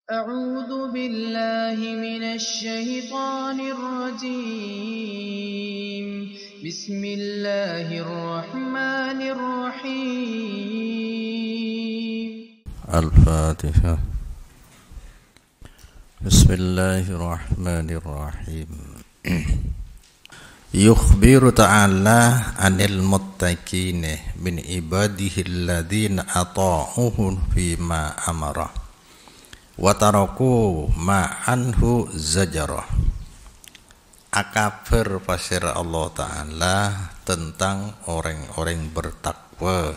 أعوذ بالله من الشيطان الرجيم بسم الله الرحمن الرحيم الفاتحة. بسم الله الرحمن الرحيم. يخبر تعالى عن المتقين من عباده الذين أطاعوه فيما أمره وتركوا ما عنه زجره. Akabar pasir Allah Ta'ala tentang orang-orang bertakwa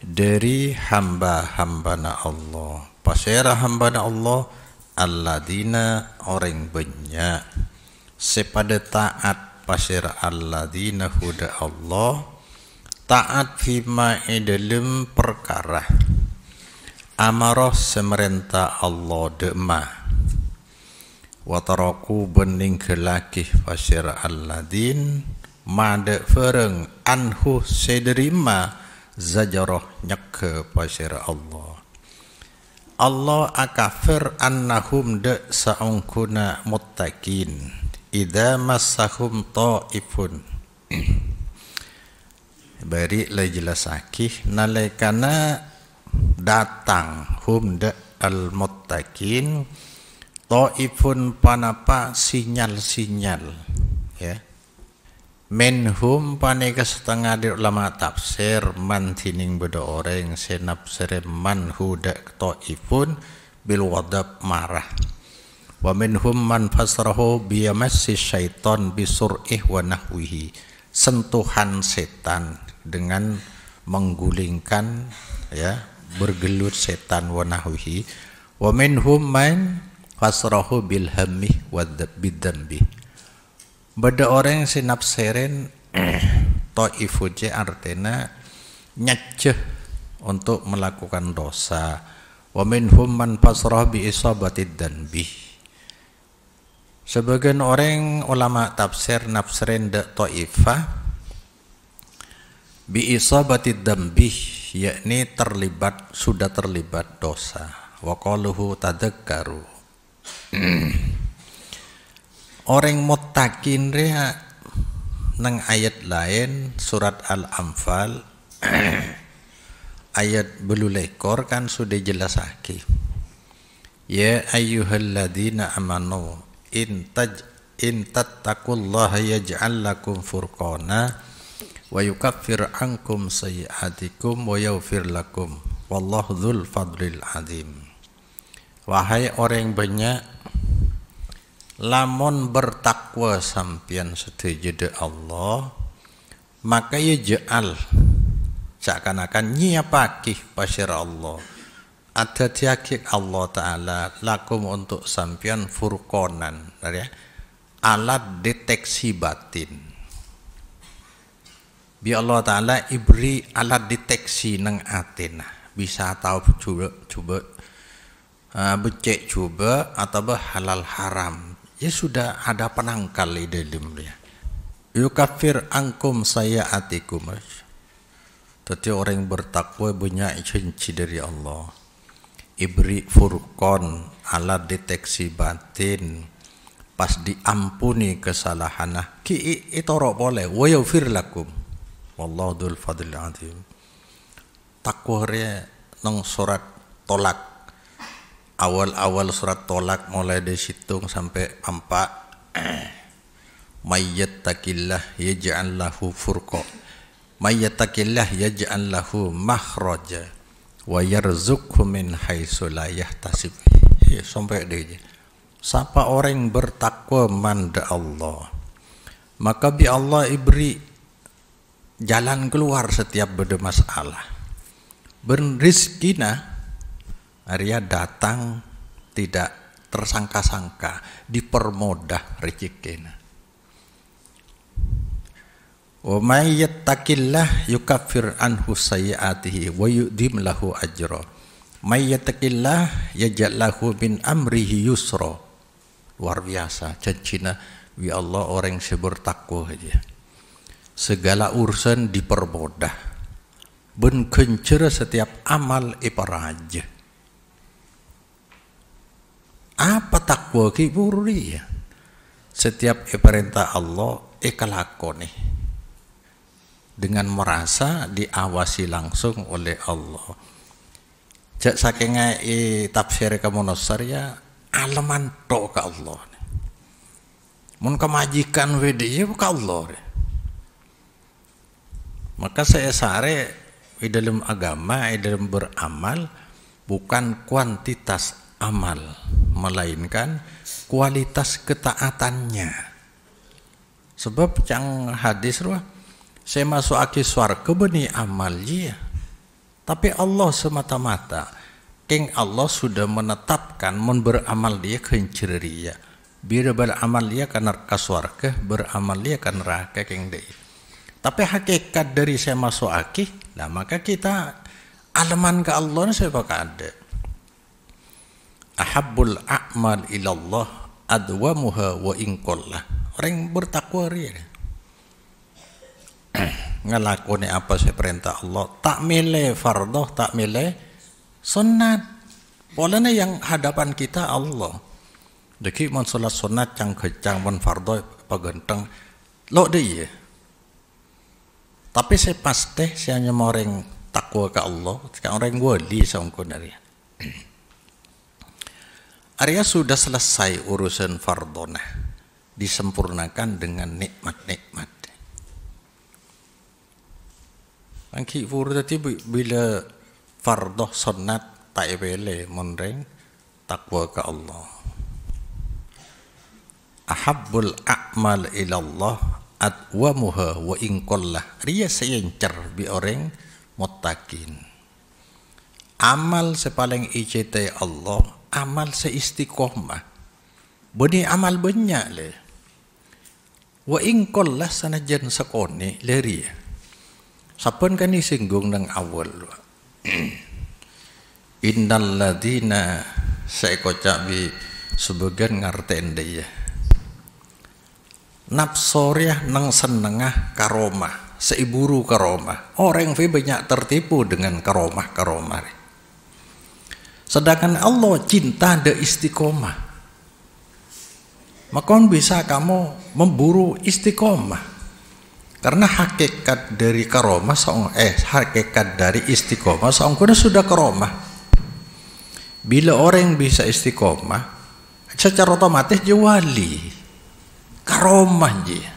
dari hamba-hambana Allah. Pasir hambana Allah alladzina orang banyak sepada taat pasir alladzina huda Allah taat fima dalam perkara amarah semerintah Allah dema wataraku bening kelakih pasir alladzin mada fereng anhu sederima zajarah nyeke pasir Allah akafir annahum de saungkuna muttaqin idza massahum ta'ifun bari la jelasakih nalekana datang hum de al muttaqin ta'ifun panapa sinyal-sinyal ya menhum paneka setengah di ulama tafsir man tining beda orang senafsir man huda ta'ifun bil wadab marah wa minhum man fasrahu biyamassi syaitan bisur'ih wa nahwihi sentuhan setan dengan menggulingkan ya bergelut setan wa nahwihi wa minhum man fasrahu bil hammi wa bidzambi. Bada orang sinapseren ta'ifun artinya nyaceh untuk melakukan dosa. Wa minhum man fasrah bi isabatid danbi. Sebagian orang ulama tafsir nafsren da ta'ifah bi isabatid dambi, yakni sudah terlibat dosa. Wa qaluhu tadakkaru. Orang muttaqin rea nang ayat lain surat Al-Anfal ayat belulekor kan sudah jelas lagi. Ya ayyuhalladzina amanu in tattaqullaha yaj'al lakum furqana wa yukaffir ankum sayyi'atikum wa yaghfir lakum wallahu dzul fadlil azim. Wahai orang banyak, lamun bertakwa sampian setuju Allah, maka ya ja'al seakan-akan nyiapakih pasir Allah ada tiakik Allah Ta'ala lakum untuk sampian furqonan ya, alat deteksi batin bi Allah Ta'ala ibri alat deteksi nang atina bisa tahu coba becek coba atau halal haram ya sudah ada penangkal di dalam dia. Yukafir angkum sayyi'atikum. Tetapi orang bertakwa banyak janji dari Allah. Ibri furqan alat deteksi batin pas diampuni kesalahan ki itoro boleh wa yaghfir lakum wallahu dzul fadlil azim. Takwa nang surat Tolak awal surat Tolak mulai dari situng sampai 4 mayyattaqillah yaj'al lahu furqa mayyattaqillah yaj'al lahu makhraja wa yarzuqhu min haitsu la yahtasib sampai dia. Siapa orang bertakwa manda Allah maka bi Allah ibri jalan keluar setiap beda masalah berizkina Arya datang tidak tersangka-sangka dipermudah rezekina. Wa may yattaqillah yukaffir anhu sayyi'atihi wa yu'dim lahu ajra. May yattaqillah yaj'al lahu min amrihi yusra. Luar biasa cancina wi Allah orang yang bertakwa aja. Segala urusan dipermudah. Ben kencer setiap amal iparaja. takwa ki puri ya. Setiap perintah Allah kelakoni dengan merasa diawasi langsung oleh Allah. Jak saking tafsir kamu nasar ya alaman tok ke Allah. Mun kemajikan wede ya ke Allah. Maka saya sare di dalam agama, di dalam beramal bukan kuantitas amal, melainkan kualitas ketaatannya. Sebab yang hadis ruah saya masuk aki swarga beni amal ya. Tapi Allah semata-mata keng Allah sudah menetapkan mun beramal dia kenceri ya. Bila beramal dia kan ke swarga, beramal dia kan neraka keng dei. Tapi hakikat dari saya masuk aki, nah maka kita alaman ke Allah saya pakai ada. Ahabbul a'mal ilallah adwamuha wa inqallah. Orang bertakwa dia ngelakoni apa saya perintah Allah, tak milih fardoh, tak milih sunat. Polanya yang hadapan kita Allah. Jadi mun salat sunat yang kecang, mun fardoh pagenteng lo deh. Tapi saya pasti saya hanya orang takwa ke Allah, orang wali sangkun dari. Arya sudah selesai urusan fardona, disempurnakan dengan nikmat-nikmat. Angki fur tadi bila fardoh sunat tak boleh menreng takwa ke Allah. Ahabbul a'mal ilallah adwamuha wa inqallah. Ria seyencer bi orang muttaqin. Amal sepaling ijete Allah, amal seistiqomah. Beni amal banyak le. Wa inqallah sanajan sakone le ria. Sapan kan disinggung nang awal. Innal ladina saya kocak bi sebagian ngarten dia. Nafsoriah nang senengah karomah, seiburu karomah. Orang fi banyak tertipu dengan karomah. Sedangkan Allah cinta de istiqomah. Maka bisa kamu memburu istiqomah. Karena hakikat dari karomah hakikat dari istiqomah seorang sudah karomah. Bila orang bisa istiqomah, secara otomatis dia wali. Karomah dia.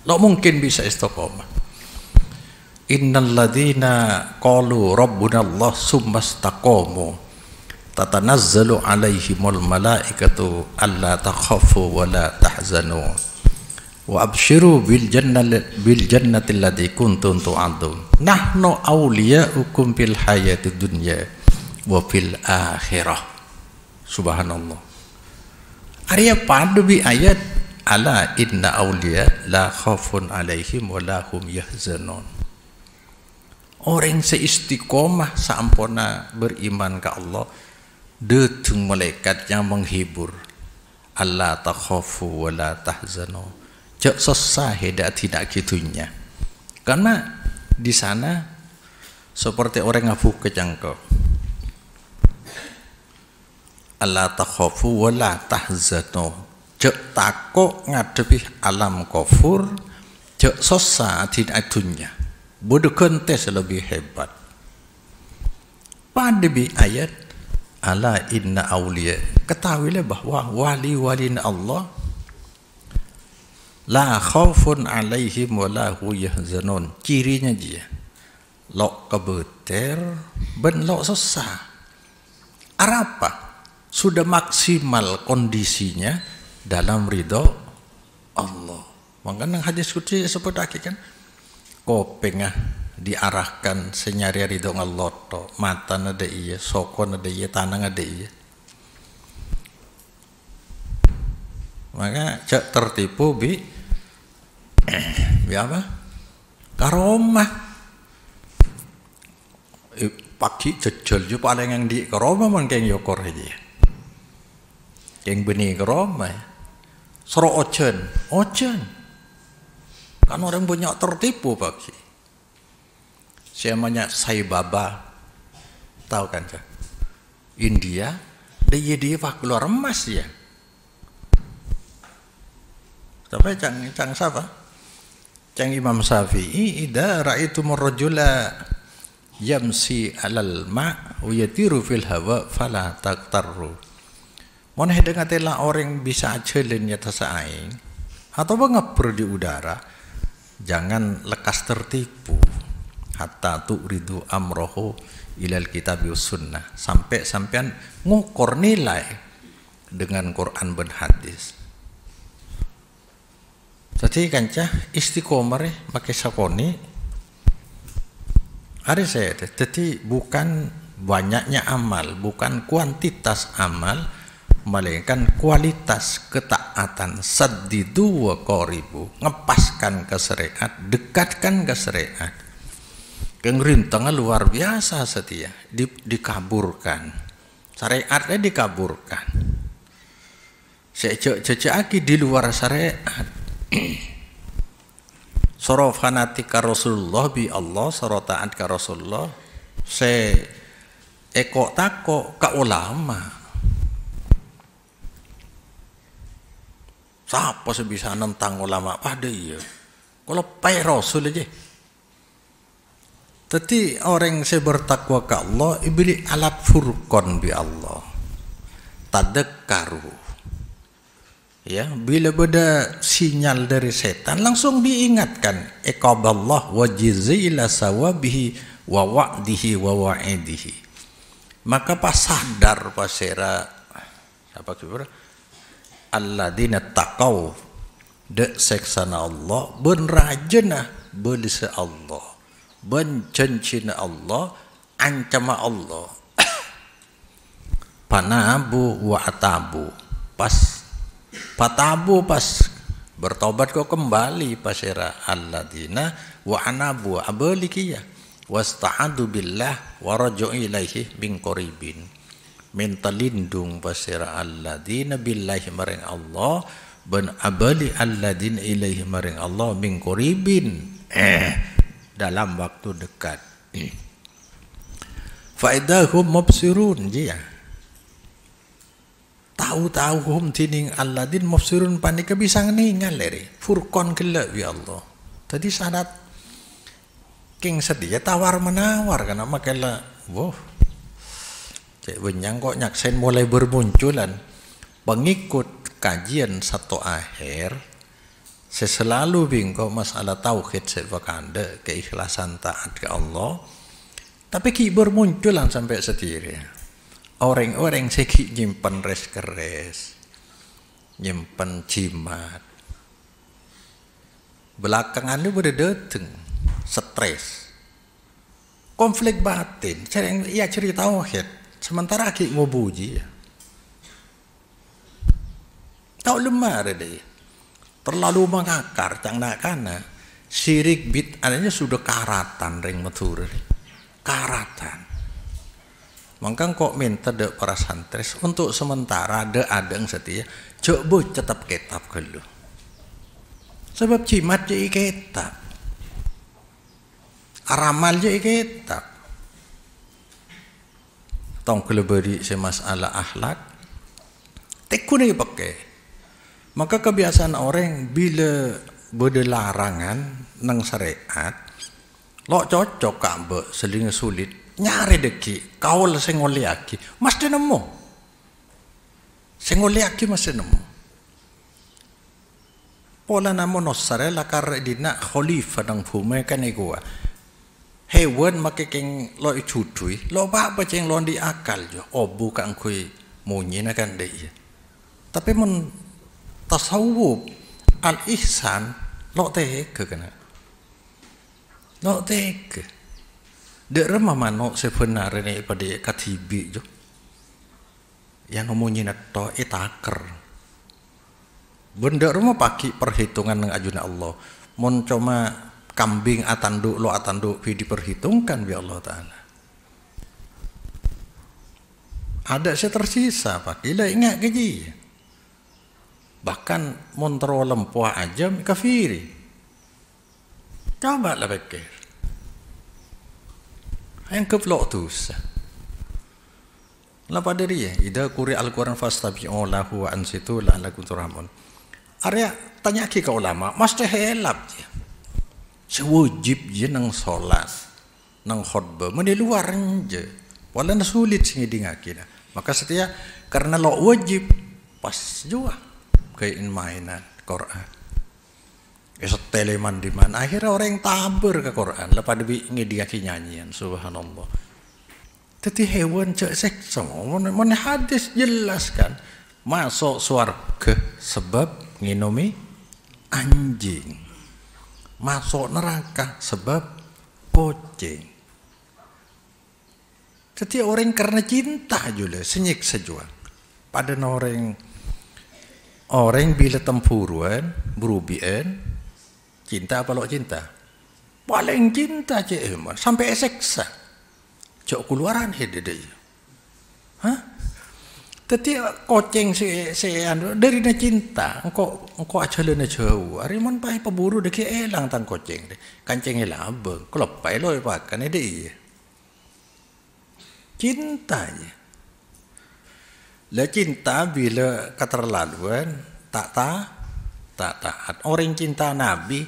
Lo mungkin bisa istiqomah. Innal ladzina qalu rabbuna Allah summastaqamu tatanazzalu alaihimul malaikatu alla takhafu wa la tahzanu. Wa abshiru bil jannati allati kuntum tu'adun. Nahnu awliya'ukum fil hayatid dunya wa fil akhirah. Subhanallah. Arya padu bi ayat ala inna awliya la khaufun alaihim wa la hum yahzanun. Orang seistiqomah sampona beriman ke Allah, datang malaikat yang menghibur. Allah takhafu wa la tahzanu. Cak susah tidak gitunya. Karena di sana seperti orang ngafu kecangkau. Allah takhafu wa la tahzanu. Cak takut ngadepi alam kufur, cak susah tidak dunia. Bodoh kontes lebih hebat. Pada bi ayat ala inna awliya, ketahuilah bahwa wali-wali Allah la khaufun alaihim wa la hum yahzanun. Cirinya dia lok kebeter ben lok susah. Apa? Sudah maksimal kondisinya dalam ridho Allah. Makanya hadis qudsi seperti kan kopengah diarahkan senyari ridho Allah to, mata ada iya, sokon ada iya, tanang ada iya. Maka cak tertipu bi apa? Karomah. Pagi jejel jo paling yang di karomah man keng yokor aja. Keng beni karomah. Soro ojen. Kan orang banyak tertipu pagi. Saya banyak Sai Baba. Tahu kan? India dia keluar emas ya. Sampai cang siapa? Cang Imam Syafi'i, idza ra'aitumur rajula yamsi 'alal ma' wa yatiru fil hawa fala taqtarru. Mon hedeng atela orang bisa jalan di atas air atau ngapur di udara, jangan lekas tertipu. Hatta tu'ridu amrohu ilal kitab sunnah, sampai sampean ngukur nilai dengan Quran dan hadis. Jadi kancah istiqomah pakai sakoni. Ada saya, jadi bukan banyaknya amal, bukan kuantitas amal, melainkan kualitas ketaatan. Saddidu wa qaribu, ngepaskan ke syariat, dekatkan ke syariat. Kengerintangnya luar biasa setia, dikaburkan. Syariatnya dikaburkan. Cecaki di luar syariat. Soro fanatik ka Rasulullah bi Allah, soro taat ka Rasulullah, se eko tako ka ulama. Siapa sebisa nentang ulama pada iya? Kalau pai Rasul aja. Tapi orang yang bertakwa ke Allah, ibli alat furqan bi Allah. Tadakkaru. Ya, bila ada sinyal dari setan langsung diingatkan iqaballah wa jazila sawabihi wa wa'dihi wa wa'idihi. Maka pas sadar pasera apa kira alladzina taqau de seksana Allah ben rajana belisa Allah ben cancina Allah ancama Allah panabu wa atabu pas patabu pas bertobat kok kembali pasera alladzina wa anabu abalikiya wasta'adu billah wa raja'u ilaihi min qaribin, minta lindung pasera alladzina billahi maring Allah ben abali alladzina ilaihi maring Allah min qaribin dalam waktu dekat. Faidahum mubsirun dia tahu-tahu hum tining alladin mufsirun panika bisa ningal leri furqan kela ya Allah. Tadi syarat king sedia tawar menawar karena makanya wow cek benyang kok nyaksen mulai bermunculan pengikut kajian satu akhir. Saya selalu bingko masalah tauhid sebakanda keikhlasan taat ke Allah, tapi ki bermunculan sampai sendiri. Orang-orang seki nyimpen res keres, nyimpen jimat. Belakangan itu udah dateng, stres, konflik batin. Ya cerita tauhid, sementara ki ngobuji ya. Tahu lemah deh, terlalu mengakar, cang nak kana. Syirik bid'ahnya sudah karatan ring matur, karatan. Maka kok minta dek para santres untuk sementara dek adeng setia coba tetap kitab dulu. Sebab jimat jadi kitab, aramal jadi kitab. Tong kelebari semasalah akhlak, tekun aja pakai. Maka kebiasaan orang bila berlarangan nang syariat, lo cocok kambe seling sulit. Nyari deki, kau lah sengoliaki, mesti nemu. Sengoliaki mesti nemu. Pola namo nosare la karre dina khalifah dang fume kan igua. Hewan makikeng lo icudui, lo apa ceng lo di akal jo. Oh bukan kui munyi na kan deh. Tapi mun tasawuf al ihsan lo teke kena. Lo teke. Dek remah mano sebenarnya pada katibi jo, yang ngomongin atau etaker. Benda rumah pakai perhitungan dengan ajunan Allah. Mon cuma kambing atanduk lo atanduk diperhitungkan bi Allah Taala. Ada saya tersisa pakai lah ingat gaji. Bahkan mon terlalu lempuah aja kafiri. Coba lah pikir. Yang keplok tu Lapa dari ya ida kuri al-Quran fastabi'u lahu wa ansitu la'allakum turhamun. Area tanya ke ulama, mesti helap je. Sewajib je nang solat, nang khutbah, meni luar je. Walau sulit sih dingaki dah. Maka setia karena lo wajib pas juga kayak mainan Quran. Esok teleman di mana akhirnya orang yang tabur ke Quran, lepas dia dingaki nyanyian, subhanallah. Tapi hewan cek seksa, mana hadis jelaskan masuk surga sebab nginumi anjing, masuk neraka sebab kucing. Jadi orang karena cinta juga senyik sejuang. Pada orang bila tempuruan berubian cinta apa lo cinta? Paling cinta cek sampai seksa. Cok keluaran hede deh. Hah? Tapi koceng dari na cinta, engkau aja le na jauh. Arimon pai peburu deke elang tang koceng deh. Kanceng elang abeng. Kalau pai lo pakan ede iya. Cintanya. Lah cinta bila keterlaluan tak taat. Orang cinta Nabi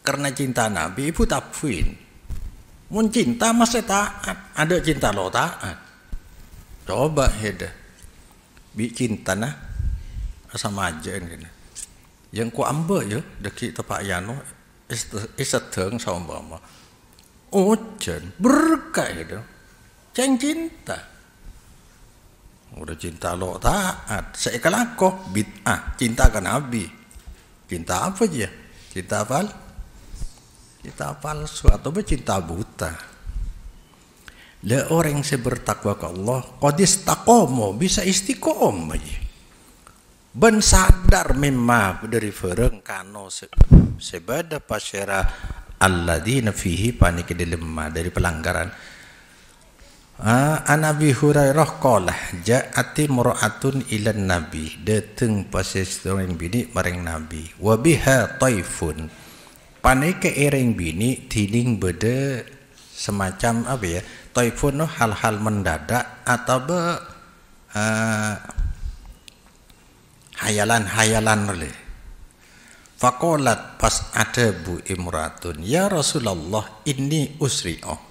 karena cinta Nabi ibu takfin. Mun cinta masih taat, ada cinta lo taat. Coba heda. Bi cinta nah sama aja ini. Yang ku ambil je deki tepak yano iseteng sama ojen berkah itu. Ceng cinta. Udah cinta lo taat. Saya kalako bid'ah cinta ke Nabi. Cinta apa je? Cinta apa? Cinta palsu atau cinta buta. Lah orang yang bertakwa ke Allah, qad istaqamu bisa istiqomah aja. Ben sadar mimma dari fereng kano sebada pasyara alladzina fihi panik dilemma dari pelanggaran. An Abi Hurairah qala ja'ati mura'atun ila nabi dateng pasestoreng bini mareng nabi wa biha taifun panai ke ereng bini tining beda semacam apa ya taifun hal-hal mendadak atau hayalan-hayalan oleh faqalat pas ada bu imratun ya Rasulullah ini usri'ah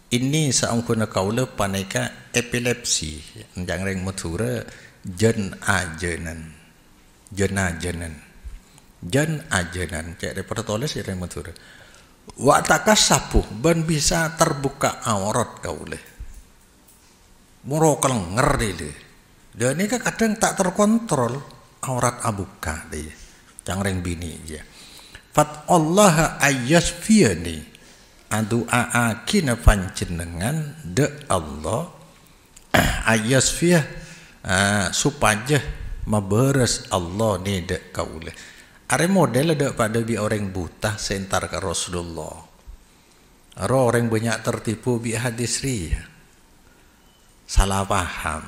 ini saungkuna kaula paneka epilepsi yang reng matura jen ajenan cek daripada tulis reng matura wa takasapu ben bisa terbuka aurat kaula muro kelenger deh dan ini kadang tak terkontrol aurat abuka dia yang reng bini ya fat Allah ayyasfiyani adu'a akina panjenengan de Allah ayasfiyah supaya maberes Allah ni de kaule are model de pada bi orang buta sentar ke Rasulullah orang banyak tertipu bi hadis ri salah paham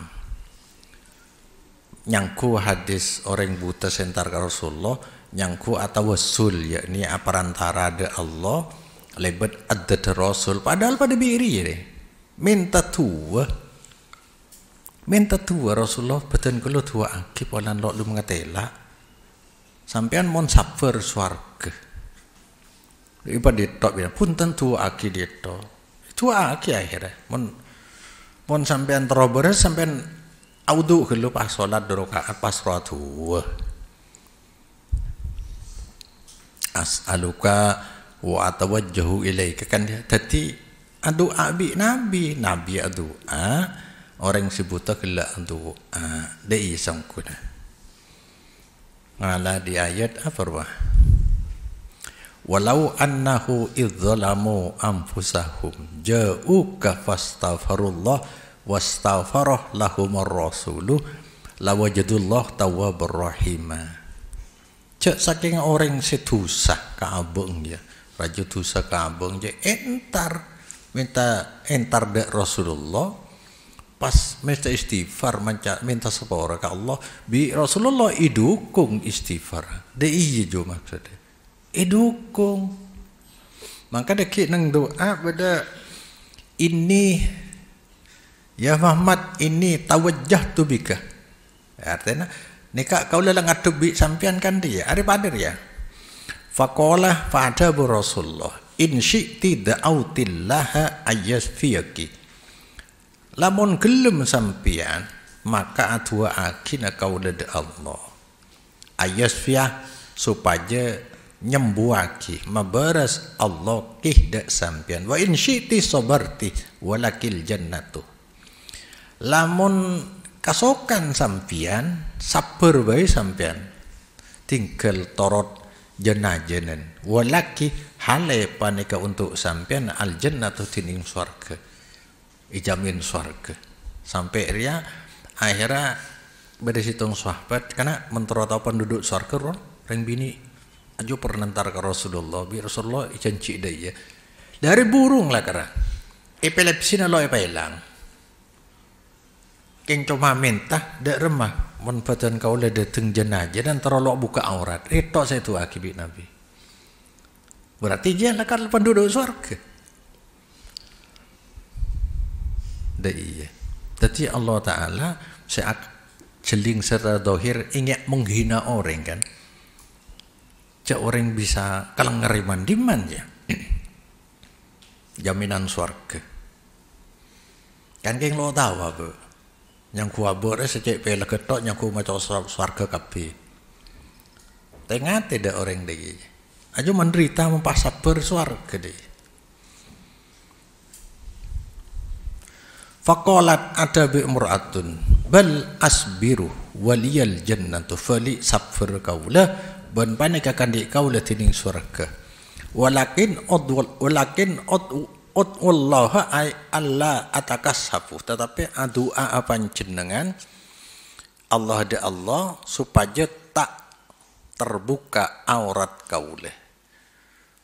nyangku hadis orang buta sentar ke Rasulullah nyangku atau wasul yakni aparantara de Allah lebat adat Rasul padahal pada biri ya minta tua Rasulullah betul kalau tua akib olan lo lu mengatela sampean mon sabar swarga iba ditok ya pun tentu akib ditok tua akib akhirnya mon sampean teroberes sampean audu kalau pas sholat 2 rakaat pas tua as'aluka wa atawajjahu ilaika kan dia tadi doa bi nabi doa orang si buta kela doa dei sangkuna ngala di ayat apa wah walau annahu idzalamu anfusahum ja'uka fastaghfirullah wastaghfarah lahumur rasulu lawajadullah tawwabur rahima cek saking orang setusah kaabeng ya raja dosa kabeng je entar de Rasulullah pas minta istighfar minta sepora ke Allah bi Rasulullah idukung istighfar de iya jo maksudnya idukung maka deki nang doa pada ini ya Muhammad ini tawajjahtu bika artinya Nika kau lelang atubi sampian kan dia. Ari padir ya. Faqala fa'adabu Rasulullah in syi'ti da'autillaha ayyasfiyaki. Lamun gelem sampian maka adua akina kaula de Allah. Ayyasfiyah supaya nyembuaki mabaras Allah kihda sampian. Wa in syi'ti sabarti walakil jannatu. Lamun kasokan sampian sabar bae sampian. Tinggal torot jenajenan walaki hale panika untuk sampean al jannatu tining swarga ijamin swarga sampai ria akhirnya berisitung sahabat karena menterota penduduk swarga reng bini ajo pernentar ke Rasulullah bi Rasulullah janji daya dari burung lah kara epilepsi na lo epilang keng cuma minta dak remah mun badan kau le dateng jenazah dan terolok buka aurat itu saya tu akibat Nabi berarti dia akan penduduk surga dah iya jadi Allah Ta'ala saya jeling serta dohir ingin menghina orang kan cak orang bisa kalau ngeriman diman ya jaminan surga kan keng lo tahu apa yang ku abore secek pele ketok yang ku maca swarga kabeh. Tengah tidak orang degi. Aja menderita mempasabar swarga deh. Faqalat ada bi imra'atun bal asbiru waliyal jannatu fali sabfir kaula ban panika kandi kaula tining swarga. Walakin wallaha ay Allah atakassafu tetapi doa apa jenengan Allah de Allah supaya tak terbuka aurat kauleh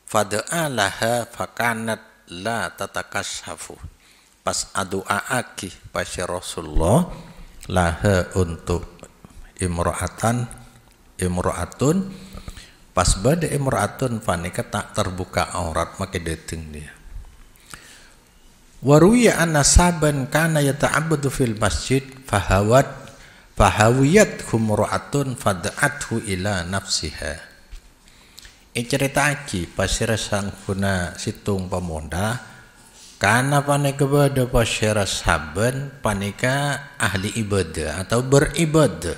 fada'alaha fakanat la tatakassafu pas doa aki pas Rasulullah laha untuk imra'atun pas bade imra'atun fanika tak terbuka aurat maka dateng dia waruya anna saban kana yata'abbadu fil masjid fahawiyat humra'atun fada'athu ila nafsiha. Cerita lagi pasir sangkuna situng pemonda kana panika bada pasir saban panika ahli ibadah atau beribadah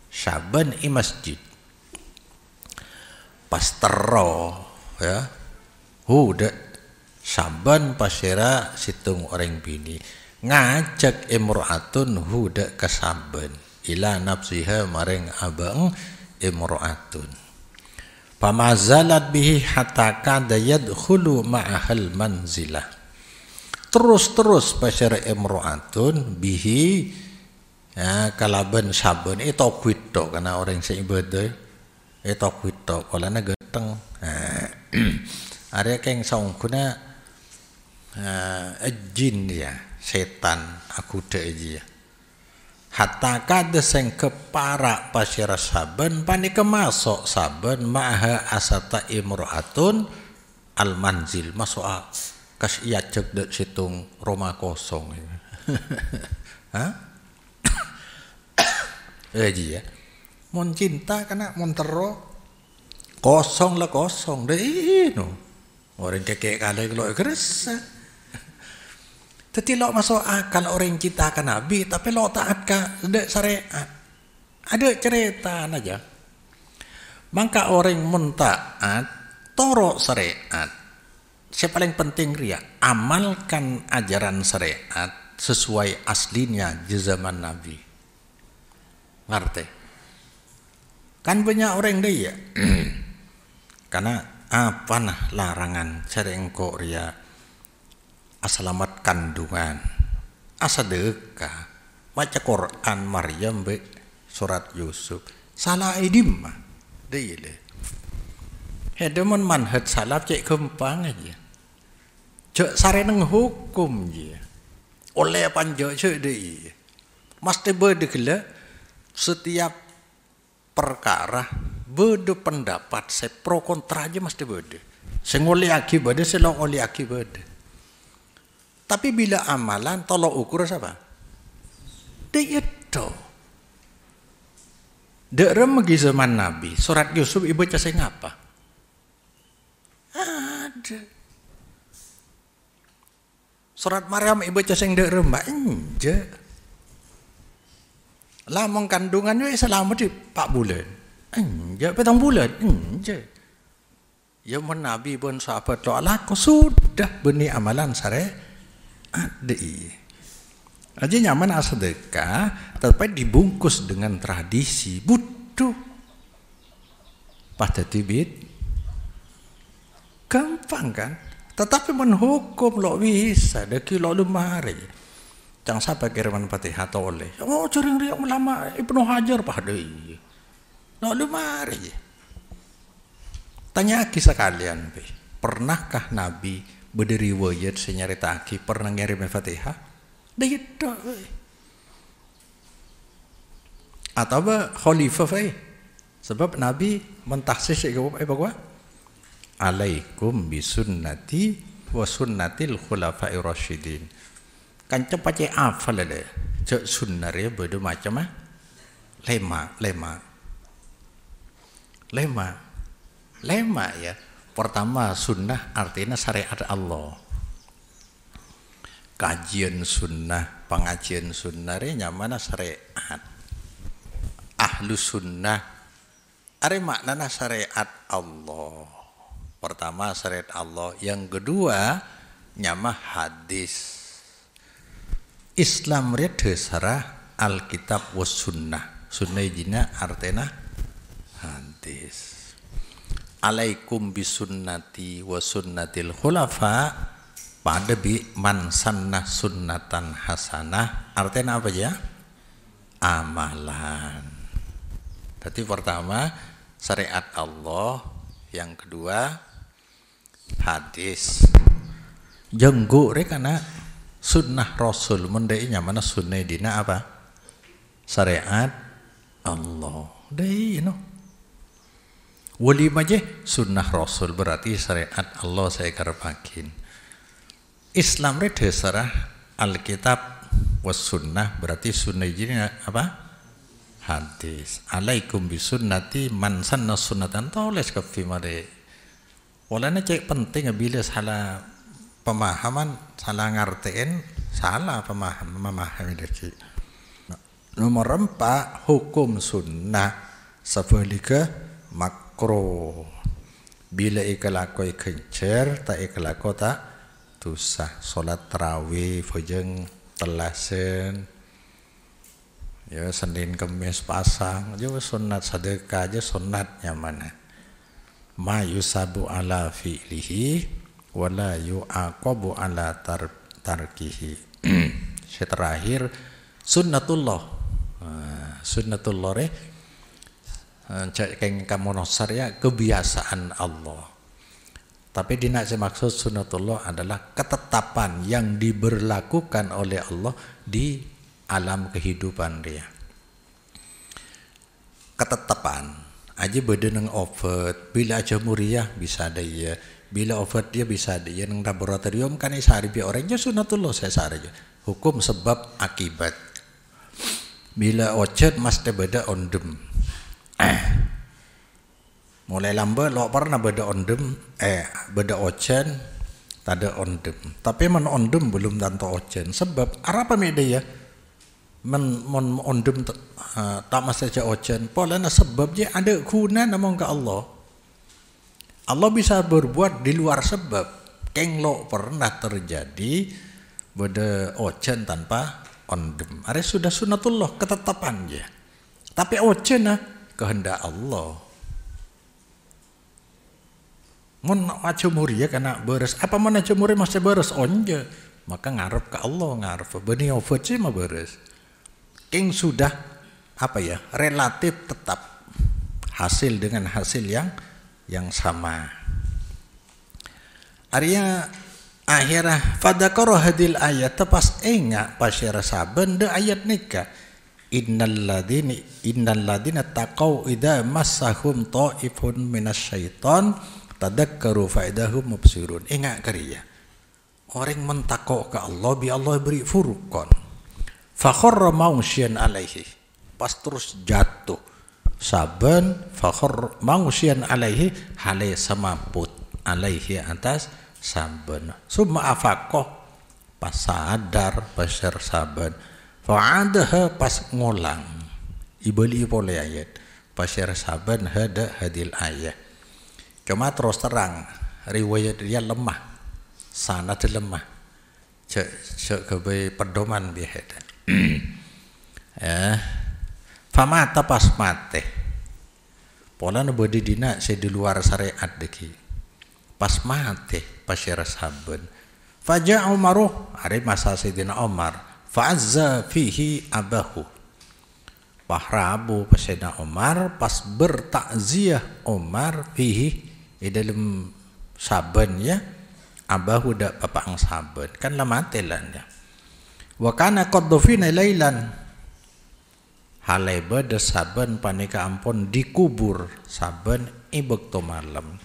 saban i masjid pastero ya huda saban pasira situng orang bini ngajak imra'atun huda kasaban ila nafsiha maring abang imra'atun pamazalat bihi hatta kada yadkhulu ma'ahal manzilah terus pasira imra'atun bihi ya kalaban saban itu kwito karena orang seibadah itu kwito kalana geteng area keng saung kuna jin ya setan aku dia hatta kada sing kepara pasira saban panika masuk saban maha asata imra'atun al manzil masuk kas iya cek dek situng Roma kosong ha dia mun cinta kana mun tero kosong lah kosong deh no orang kekek kali kalau kerasa tapi lo masuk akal orang kita akan Nabi tapi lo taat ke syariat ada cerita aja maka orang mentaat toro syariat yang paling penting ria amalkan ajaran syariat sesuai aslinya di zaman Nabi ngerti kan banyak orang dia karena apa nah larangan sering kok ria asalamat kandungan asadekah baca Quran Maryam be surat Yusuf salah idim mah deile hedemen manhaj salaf cek gampang aja cek sare neng hukum je oleh panjo cek deui mesti berdegela setiap perkara beda pendapat saya pro kontra aja mesti beda sing oleh akibat selong oleh akibat tapi bila amalan tolok ukur apa? Dia itu. Derem lagi zaman Nabi, surat Yusuf ibu baca sing apa? Ada. Surat Maryam ibu baca sing derem mbak enje. Lamong kandungan we selama di 4 bulan. Enje 7 bulan, enje. Ya mun Nabi pun sahabat doa laku sudah benih amalan sare adi. Aja nyaman sedekah, tapi dibungkus dengan tradisi butuh. Pada tibit, gampang kan? Tetapi menhukum lo bisa, deki lo lumari. Jangan sampai kiriman Fatihah toleh. Oh cering riak melama Ibnu Hajar pada lo lumari. Tanya kisah kalian, pernahkah Nabi berdiri wajib senyarita aki pernah ngirim Fatihah? Dah atau khalifah sebab Nabi mentahsis apa alaikum bisunnati wa sunnatil khulafa'ir rasyidin kan cepat hafal ada cek sunnah ya beda macam lema ya. Pertama sunnah artinya syariat Allah. Kajian sunnah, pengajian sunnah ini nyamana syariat. Ahlu sunnah, are maknana syariat Allah. Pertama syariat Allah, yang kedua nyama hadis. Islam ria dasarah Alkitab was sunnah. Sunnah jina artinya hadis. Alaikum bisunnati wa sunnatil khulafa. Pada bi man sannah sunnatan hasanah artinya apa ya? Amalan. Jadi pertama syariat Allah, yang kedua hadis. Jenggu rekana sunnah Rasul mendainya mana sunnah dina apa? Syariat Allah. Dai no. Wali maje sunnah Rasul berarti syariat Allah saya karapakin. Islam re dasarah Alkitab was sunnah berarti sunnah ini apa? Hadis. Alaikum bisunnati man sanna sunnatan tulis ke fimare. Walana cek penting bila salah pemahaman, salah ngartiin, salah memahami deki. Nomor 4 hukum sunnah sebalika makro. Bila ikalakoi kencer tak ikalako tak tusah solat tarawih fujeng telasen ya Senin Kemis pasang aja sunat sedekah aja sunatnya mana ma yusabu ala fi'lihi wala yu'aqabu ala tarkihi. Terakhir sunnatullah cek kamu nosar ya kebiasaan Allah. Tapi dina maksud sunnatullah adalah ketetapan yang diberlakukan oleh Allah di alam kehidupan dia. Ketetapan aja beda nang obat, bila aja muriah bisa ada ya, bila obat dia bisa ada ya nang laboratorium kan sehari bi orangnya sunnatullah saya sehari aja. Hukum sebab akibat. Bila ocet mesti beda ondem. Mulai lambat lo pernah beda ondem beda ocen tada ondem tapi men ondem belum tanto ocen sebab apa media men ondem tak mesti aja ocen polana sebabnya ada guna namong ke Allah bisa berbuat di luar sebab keng lo pernah terjadi beda ocen tanpa ondem ada sudah sunnatullah ketetapannya tapi ocen kehendak Allah. Mun aja muria kena beres apa mana aja muria masih beres onje maka ngarep ke Allah ngarep benih obat sih mah beres king sudah apa ya relatif tetap hasil dengan hasil yang sama. Arya akhirah fadakara hadil ayat pas enga pasyara saben de ayat nikah innal ladina taqau idza massahum ta'ifun minasyaiton tadakkaru faidahum mubsirun. Ingat kariya orang mentakok ke Allah bi Allah beri furqan fa kharra mausyan alaihi pas terus jatuh saben fakhur mangsian alaihi hale semaput alaihi atas saben summa afaqah pas sadar pasir saben fa'adaha pas ngulang ibali pole ayat pasir saben hada hadil ayat cuma terus terang riwayat dia lemah sanad lemah cek kebe pedoman biasa famata pas mate pola nebodi dina saya di luar syariat deki pas mate pasir saben faja Umaruh hari masa Sayyidina Umar fa'azza fihi abahu Wahrabu Sayyidina Umar pas bertakziah Umar fihi di dalam saben ya abahu dak bapak ang saben kan lamate lan ya wa kana qad dufina lailan haleba de saben panika ampun dikubur saben ibekto malam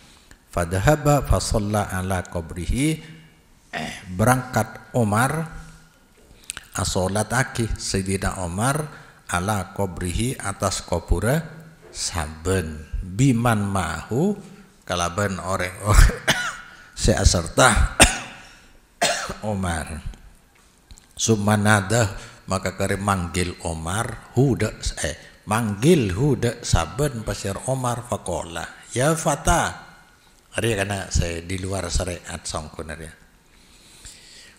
fadhahaba fa shalla ala qabrihi berangkat Umar asolat aki Sayyidina Umar ala qabrihi atas kubura saben biman mahu kalaban orang saya serta Umar sumanada maka kare manggil Umar huda manggil huda saben pasir Umar fakola ya fata hari karena saya di luar syariat sangkun ya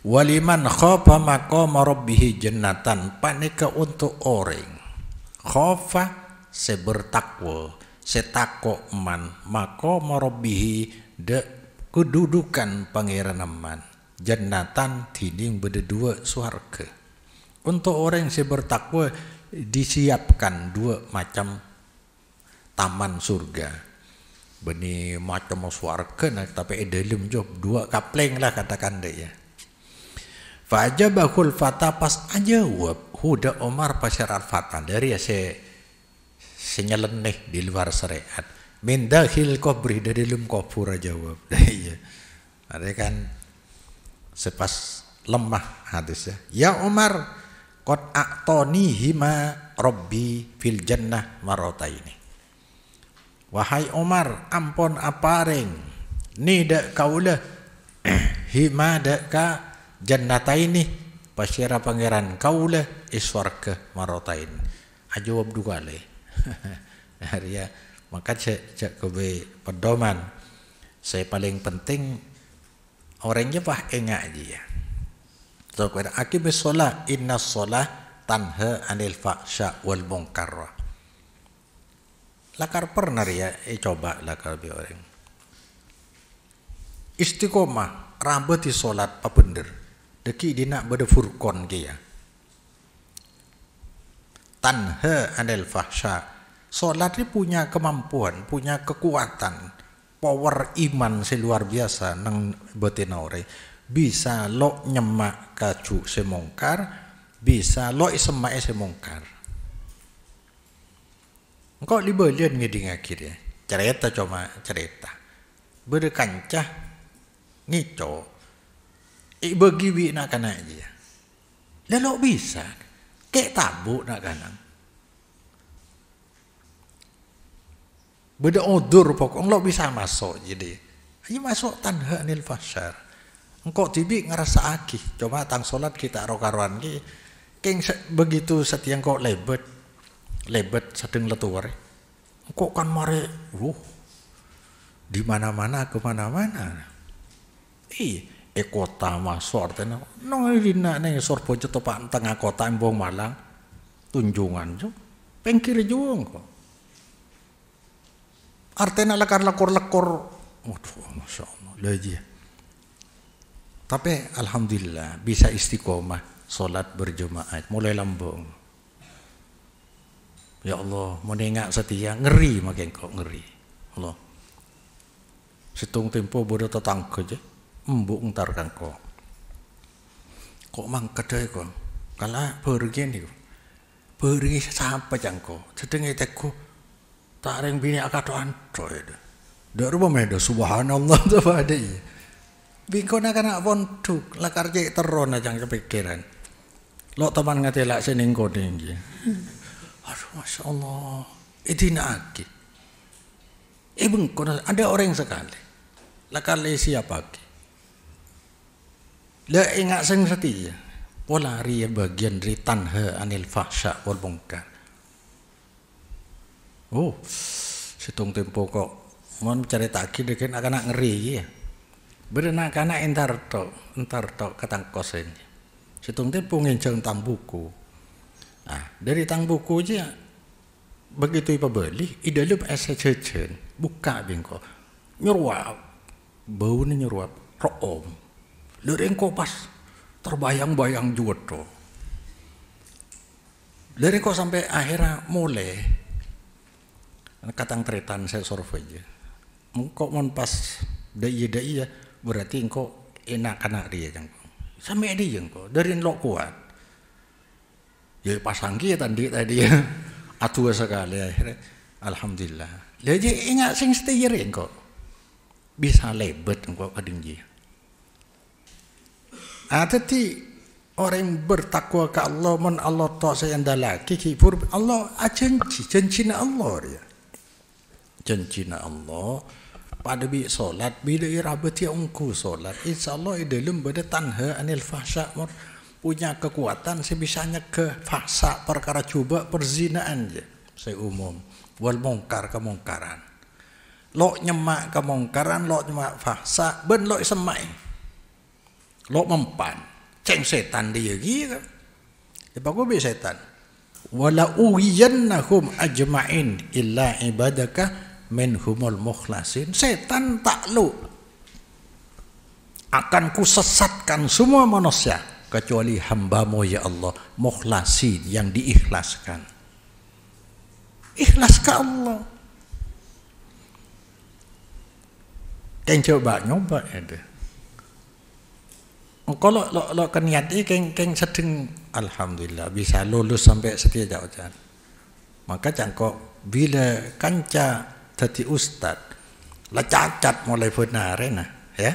waliman khafa maqama rabbih jannatan panika untuk orang khafa se bertakwa se takok man maqama rabbih de kedudukan pangeran man jannatan tining berdua surga untuk orang yang bertakwa disiapkan dua macam taman surga beni macam surga nah, tapi dalam job dua kapleng lah katakan deh ya fa'ajabahul fata pas ajawab huda Umar pasyarat fata dari ya senyeleneh di luar syariat min dakhil qabri dari dalam kubur jawab iya ada kan sepas lemah hadisnya ya Umar qad a'tani hima rabbi fil jannah marataini wahai Umar ampun apareng ni dak kaula hima dak ka jannataini pasyara pangeran kaula iswarga marotain ajawab dua le ya maka cek kebe pedoman saya paling penting orangnya bah enggak aja ya so kira akib sholat inna sholat tanha anil fahsya wal munkar lakar pernah ya coba lakar bi orang istiqomah rambut di sholat papender deki dina bade furqon ke ya tanha anil fahsya salat ini punya kemampuan punya kekuatan power iman seluar biasa nang betina ore bisa lo nyemak kaju semongkar bisa lo isemak semongkar engkau libelian ngiding akhirnya cerita cuma cerita bade kancah ngico bagi bi nak kana aja. Lalu bisa kek tabu nak kanang. Beda odur pokok lo bisa masuk jadi. Ayo masuk tanha anil fasyar. Engkau tibi ngerasa akih. Coba tang solat kita rokaruan ki. Keng begitu setiang kau lebet sedeng letuar. Engkau kan mare, di mana-mana ke mana-mana. Kota masuk artinya no dina neng sorbo cetok tengah kota embong Malang tunjungan jo pengkir juang kok artinya lekor waduh masya Allah lagi tapi alhamdulillah bisa istiqomah solat berjemaah mulai lambung ya Allah menengak setia ngeri makin kok ngeri Allah situng tempo bodoh tetangga aja embuk ntar kan kok mang kedai kok kala pergi nih pergi sampai jangko sedengnya teku tak reng bini akad antroy dah rumah medo subhanallah tuh ada ya bingko nak anak pondok lakar cek teron aja kepikiran lo teman ngetelak seningko tinggi aduh masya Allah Idinaki. Bengko ada orang sekali. Lah kali siapa ki? Lah ingat sing setia. Pola ria bagian dari tanha anil fahsya wal munkar. Oh, situng tempo kok mon caritake deken anak ngeri ya. Berenang kana entar tok katang kosen. Situng tempo ngenceng tang buku. Nah, dari tang buku aja begitu ipa beli, idalem asa cecen, buka bingko. Nyuruap. Bau ni nyuruap room. Lereng kok pas terbayang-bayang juga tuh. Lereng kok sampai akhirnya mulai katang tretan saya survei aja. Engkau mon pas dai ya berarti engkau enak anak dia jangko. Sampai dia jangko dari lo kuat. Ya pasangki ya tadi ya atua sekali akhirnya. Alhamdulillah. Jadi ingat sing setir engkau bisa lebet engkau kadingji. Tadi orang yang bertakwa ke Allah men Allah tak sayandalaki kifur Allah janji Allah ya. Janjina Allah pada bi solat bila irabati ungku solat insyaallah dalam beda tanha anil fahsya punya kekuatan sebisanya ke fahsya perkara coba perzinaan je saya umum wal mungkar kemungkaran lo nyemak kemungkaran lo nyemak fahsya ben lo semai lo mempan ceng setan dia gitu ya bagus bi setan wala ughiyannahum ajma'in illa ibadaka minhumul mukhlasin. Setan takluk akan kusesatkan semua manusia kecuali hambamu ya Allah mukhlasin yang diikhlaskan. Ikhlas ke Allah. Keng coba nyoba ada. Kalau lo kan niat keng sedeng alhamdulillah bisa lulus sampai setia jauh-jauh. Maka cangkok bila kanca tadi ustad lah cacat mulai benar ya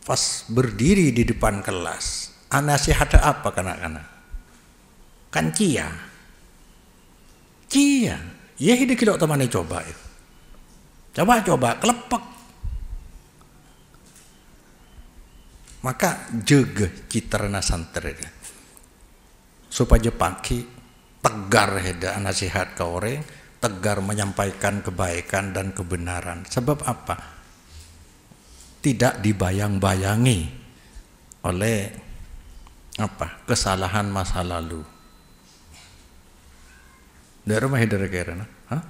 pas berdiri di depan kelas nasihat apa kanak-kanak kan cia ya hidup kilo teman coba kelepek maka jaga citrana santri supaya pagi tegar heda nasihat ke orang tegar menyampaikan kebaikan dan kebenaran. Sebab apa? Tidak dibayang-bayangi oleh apa? Kesalahan masa lalu. Dari rumah hidar kira, hah?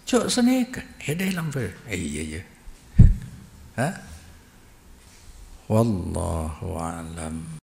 Cok senekan, hidar lampu. Iya. Hah? Wallahu a'lam.